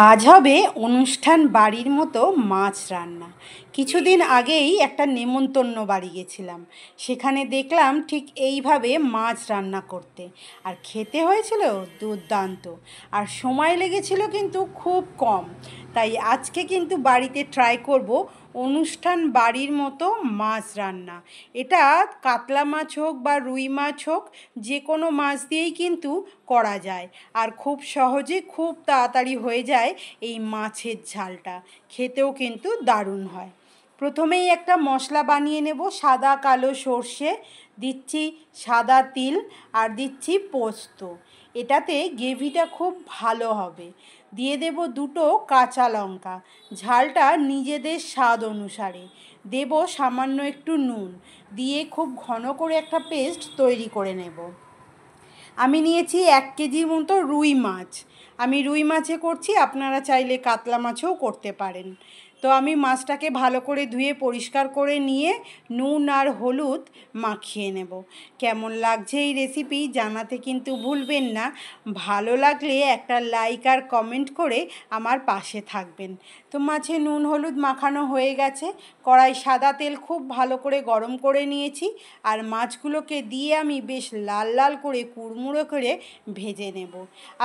আজ হবে অনুষ্ঠান বাড়ির মতো মাছ রান্না। কিছুদিন আগেই একটা নেমন্তন্ন বাড়ি গেছিলাম, সেখানে দেখলাম ঠিক এইভাবে মাছ রান্না করতে, আর খেতে হয়েছিল দুর্দান্ত। আর সময় লেগেছিল কিন্তু খুব কম। তাই আজকে কিন্তু বাড়িতে ট্রাই করব অনুষ্ঠান বাড়ির মতো মাছ রান্না। এটা কাতলা মাছ হোক বা রুই মাছ হোক, যে কোনো মাছ দিয়েই কিন্তু করা যায়, আর খুব সহজে খুব তাড়াতাড়ি হয়ে যায় এই মাছের ঝালটা। খেতেও কিন্তু দারুণ হয়। প্রথমেই একটা মশলা বানিয়ে নেব। সাদা কালো সর্ষে দিচ্ছি, সাদা তিল, আর দিচ্ছি পোস্ত। এটাতে গ্রেভিটা খুব ভালো হবে। দিয়ে দেব দুটো কাঁচা লঙ্কা, ঝালটা নিজেদের স্বাদ অনুসারে। দেব সামান্য একটু নুন, দিয়ে খুব ঘন করে একটা পেস্ট তৈরি করে নেব। আমি নিয়েছি 1 কেজির মতো রুই মাছ। আমি রুই মাছে করছি, আপনারা চাইলে কাতলা মাছেও করতে পারেন। তো আমি মাছটাকে ভালো করে ধুয়ে পরিষ্কার করে নিয়ে নুন আর হলুদ মাখিয়ে নেব। কেমন লাগছে এই রেসিপি জানাতে কিন্তু ভুলবেন না। ভালো লাগলে একটা লাইক আর কমেন্ট করে আমার পাশে থাকবেন। তো মাছে নুন হলুদ মাখানো হয়ে গেছে। কড়াই সাদা তেল খুব ভালো করে গরম করে নিয়েছি, আর মাছগুলোকে দিয়ে আমি বেশ লাল লাল করে কুড়মুড়ো করে ভেজে নেব।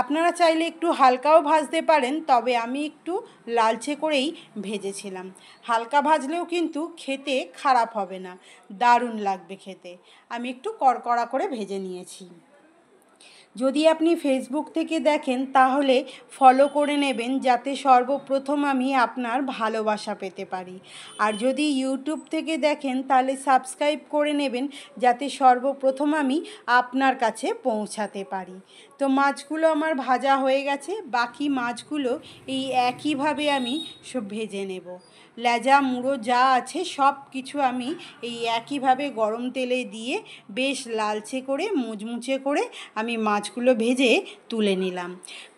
আপনারা চাইলে একটু হালকাও ভাজতে পারেন, তবে আমি একটু লালচে করেই ভেজেছিলাম। হালকা ভাজলেও কিন্তু খেতে খারাপ হবে না, দারুণ লাগবে খেতে। আমি একটু কড়কড়া করে ভেজে নিয়েছি। যদি আপনি ফেসবুক থেকে দেখেন তাহলে ফলো করে নেবেন, যাতে সর্বপ্রথম আমি আপনার ভালোবাসা পেতে পারি। আর যদি ইউটিউব থেকে দেখেন তাহলে সাবস্ক্রাইব করে নেবেন, যাতে সর্বপ্রথম আমি আপনার কাছে পৌঁছাতে পারি। তো মাছগুলো আমার ভাজা হয়ে গেছে, বাকি মাছগুলো এই একইভাবে আমি সব ভেজে নেব। লেজা মুড়ো যা আছে সব কিছু আমি এই একইভাবে গরম তেলে দিয়ে বেশ লালচে করে মুচমুচে করে আমি মাছগুলো ভেজে তুলে নিলাম।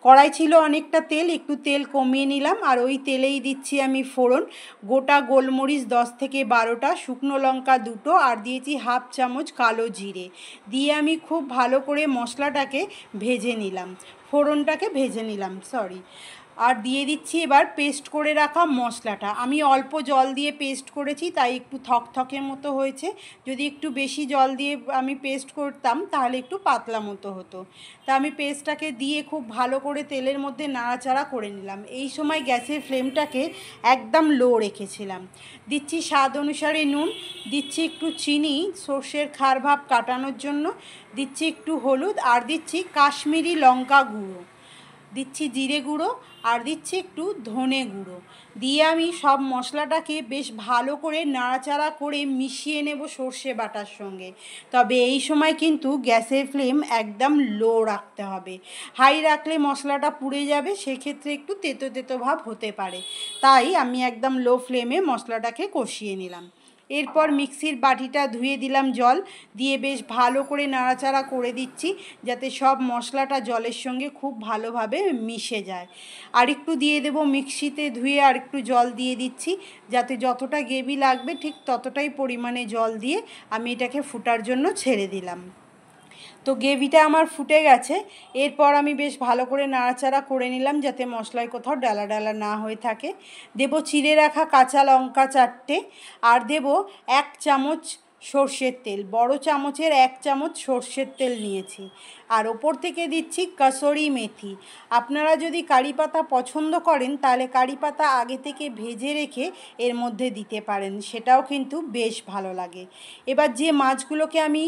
কড়াই ছিল অনেকটা তেল, একটু তেল কমিয়ে নিলাম, আর ওই তেলেই দিচ্ছি আমি ফোড়ন। গোটা গোলমরিচ 10 থেকে 12টা, শুকনো লঙ্কা 2টো, আর দিয়েছি হাফ চামচ কালো জিরে। দিয়ে আমি খুব ভালো করে মশলাটাকে ভেজে নিলাম, ফোড়নটাকে ভেজে নিলাম, আর দিয়ে দিচ্ছি এবার পেস্ট করে রাখা মশলাটা। আমি অল্প জল দিয়ে পেস্ট করেছি, তাই একটু থকথকের মতো হয়েছে। যদি একটু বেশি জল দিয়ে আমি পেস্ট করতাম তাহলে একটু পাতলা মতো হতো। তা আমি পেস্টটাকে দিয়ে খুব ভালো করে তেলের মধ্যে নাড়াচাড়া করে নিলাম। এই সময় গ্যাসের ফ্লেমটাকে একদম লো রেখেছিলাম। দিচ্ছি স্বাদ অনুসারে নুন, দিচ্ছি একটু চিনি সর্ষের খার ভাব কাটানোর জন্য, দিচ্ছি একটু হলুদ, আর দিচ্ছি কাশ্মীরি লঙ্কা গুঁড়ো, দিচ্ছি জিরে গুঁড়ো, আর দিচ্ছি একটু ধনে গুঁড়ো। দিয়ে আমি সব মশলাটাকে বেশ ভালো করে নাড়াচাড়া করে মিশিয়ে নেব সর্ষে বাটার সঙ্গে। তবে এই সময় কিন্তু গ্যাসের ফ্লেম একদম লো রাখতে হবে। হাই রাখলে মশলাটা পুড়ে যাবে, সেক্ষেত্রে একটু তেতো তেতো ভাব হতে পারে। তাই আমি একদম লো ফ্লেমে মশলাটাকে কষিয়ে নিলাম। এরপর মিক্সির বাটিটা ধুয়ে দিলাম জল দিয়ে, বেশ ভালো করে নাড়াচাড়া করে দিচ্ছি, যাতে সব মশলাটা জলের সঙ্গে খুব ভালোভাবে মিশে যায়। আর একটু দিয়ে দেব মিক্সিতে ধুয়ে আর একটু জল দিয়ে দিচ্ছি, যাতে যতটা গ্রেভি লাগবে ঠিক ততটাই পরিমাণে জল দিয়ে আমি এটাকে ফুটার জন্য ছেড়ে দিলাম। তো গ্রেভিটা আমার ফুটে গেছে। এরপর আমি বেশ ভালো করে নাড়াচাড়া করে নিলাম, যাতে মশলায় কোথাও ডালা ডালা না হয়ে থাকে। দেব চিড়ে রাখা কাঁচা লঙ্কা 4টে, আর দেব 1 চামচ সর্ষের তেল, বড় চামচের 1 চামচ সর্ষের তেল নিয়েছি। আর ওপর থেকে দিচ্ছি কসুরি মেথি। আপনারা যদি কারি পাতা পছন্দ করেন তাহলে কারি পাতা আগে থেকে ভেজে রেখে এর মধ্যে দিতে পারেন, সেটাও কিন্তু বেশ ভালো লাগে। এবার যে মাছগুলোকে আমি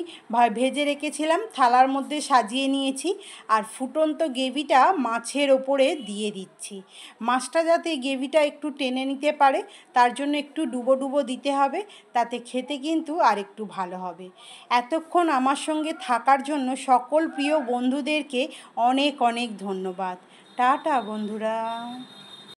ভেজে রেখেছিলাম থালার মধ্যে সাজিয়ে নিয়েছি, আর ফুটন্ত গ্রেভিটা মাছের ওপরে দিয়ে দিচ্ছি। মাছটা যাতে গ্রেভিটা একটু টেনে নিতে পারে তার জন্য একটু ডুবো ডুবো দিতে হবে, তাতে খেতে কিন্তু আর একটু ভালো হবে। এতক্ষণ আমার সঙ্গে থাকার জন্য সকল প্রিয় বন্ধুদেরকে অনেক অনেক ধন্যবাদ। টাটা বন্ধুরা।